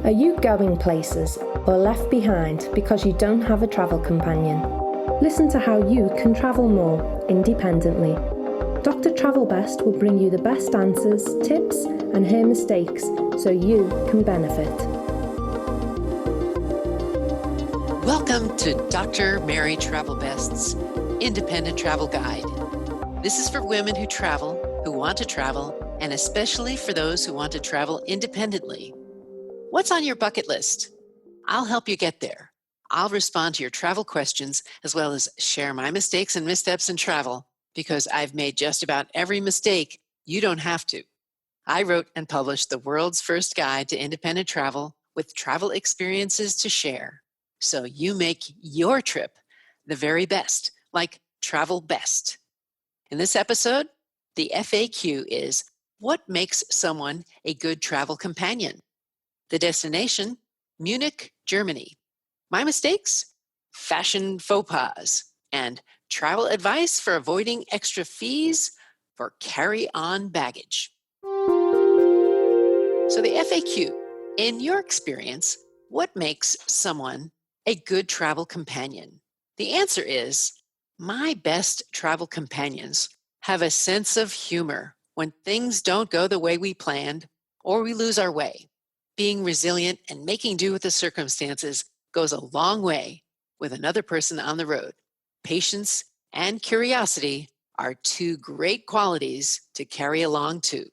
Are you going places or left behind because you don't have a travel companion? Listen to how you can travel more independently. Dr. Travelbest will bring you the best answers, tips, and hear mistakes so you can benefit. Welcome to Dr. Mary Travelbest's Independent Travel Guide. This is for women who travel, who want to travel, and especially for those who want to travel independently. What's on your bucket list? I'll help you get there. I'll respond to your travel questions as well as share my mistakes and missteps in travel because I've made just about every mistake. You don't have to. I wrote and published the world's first guide to independent travel with travel experiences to share. So you make your trip the very best, like Travelbest. In this episode, the FAQ is, what makes someone a good travel companion? The destination, Munich, Germany. My mistakes, fashion faux pas, and travel advice for avoiding extra fees for carry-on baggage. So the FAQ, in your experience, what makes someone a good travel companion? The answer is, my best travel companions have a sense of humor when things don't go the way we planned or we lose our way. Being resilient and making do with the circumstances goes a long way with another person on the road. Patience and curiosity are two great qualities to carry along too.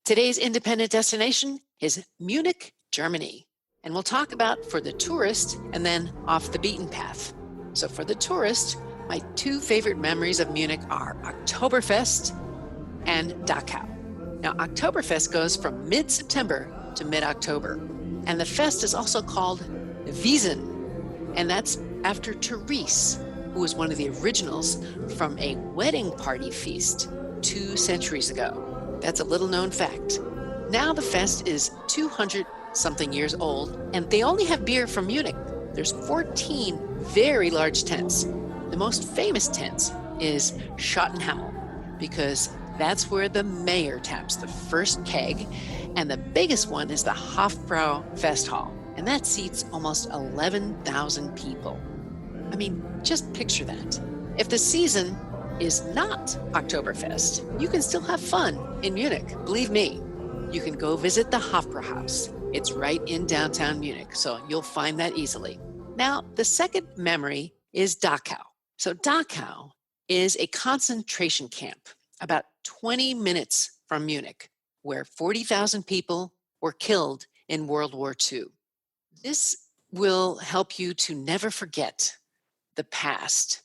Today's independent destination is Munich, Germany. And we'll talk about for the tourist and then off the beaten path. So for the tourist, my two favorite memories of Munich are Oktoberfest and Dachau. Now, Oktoberfest goes from mid-September to mid-October. And the fest is also called Wiesen. And that's after Therese, who was one of the originals from a wedding party feast 2 centuries ago. That's a little known fact. Now the fest is 200-something years old, and they only have beer from Munich. There's 14 very large tents. The most famous tent is Schottenhau, because that's where the mayor taps the first keg, and the biggest one is the Hofbrau Fest Hall, and that seats almost 11,000 people. I mean, just picture that. If the season is not Oktoberfest, you can still have fun in Munich, believe me. You can go visit the Hofbrauhaus. It's right in downtown Munich, so you'll find that easily. Now, the second memory is Dachau. So Dachau is a concentration camp about 20 minutes from Munich, where 40,000 people were killed in World War II. This will help you to never forget the past.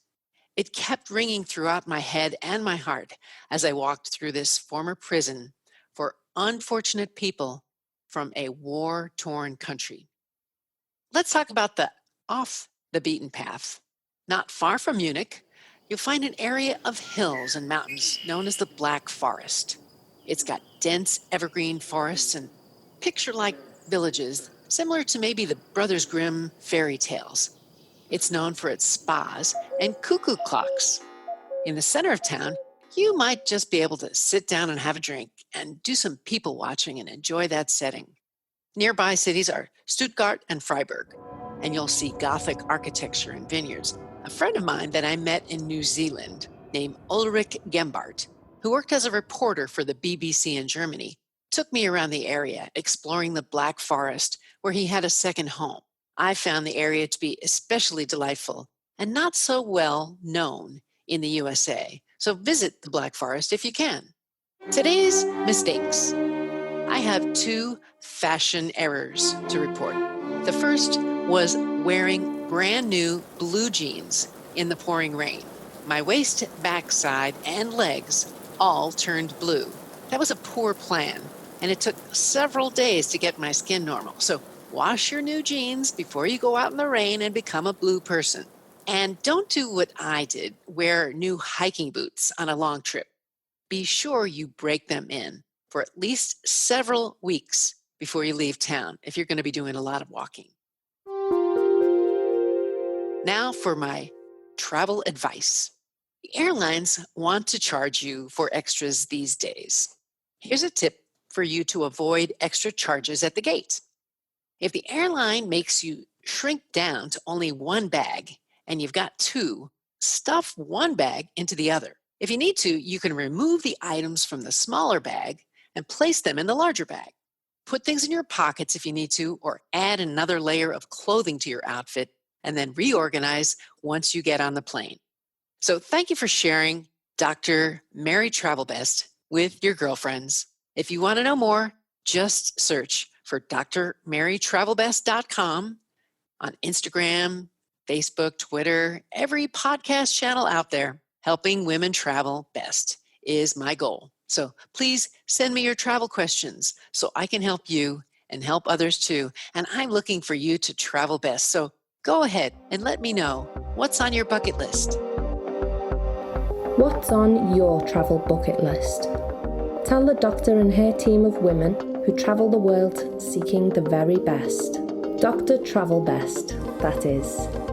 It kept ringing throughout my head and my heart as I walked through this former prison for unfortunate people from a war-torn country. Let's talk about the off the beaten path. Not far from Munich, you'll find an area of hills and mountains known as the Black Forest. It's got dense evergreen forests and picture-like villages, similar to maybe the Brothers Grimm fairy tales. It's known for its spas and cuckoo clocks. In the center of town, you might just be able to sit down and have a drink and do some people watching and enjoy that setting. Nearby cities are Stuttgart and Freiburg, and you'll see Gothic architecture and vineyards. A friend of mine that I met in New Zealand named Ulrich Gembart, who worked as a reporter for the BBC in Germany, took me around the area exploring the Black Forest where he had a second home. I found the area to be especially delightful and not so well known in the USA. So visit the Black Forest if you can. Today's mistakes. I have 2 fashion errors to report. The first was wearing brand new blue jeans in the pouring rain. My waist, backside, and legs all turned blue. That was a poor plan, and it took several days to get my skin normal. So wash your new jeans before you go out in the rain and become a blue person. And don't do what I did, wear new hiking boots on a long trip. Be sure you break them in for at least several weeks before you leave town if you're going to be doing a lot of walking. Now for my travel advice. The airlines want to charge you for extras these days. Here's a tip for you to avoid extra charges at the gate. If the airline makes you shrink down to only one bag and you've got two, stuff one bag into the other. If you need to, you can remove the items from the smaller bag and place them in the larger bag. Put things in your pockets if you need to, or add another layer of clothing to your outfit, and then reorganize once you get on the plane. So thank you for sharing Dr. Mary Travelbest with your girlfriends. If you want to know more, just search for drmarytravelbest.com on Instagram, Facebook, Twitter, every podcast channel out there. Helping women travel best is my goal. So please send me your travel questions so I can help you and help others too. And I'm looking for you to travel best. So go ahead and let me know what's on your bucket list. What's on your travel bucket list? Tell the doctor and her team of women who travel the world seeking the very best. Dr. Travelbest, that is.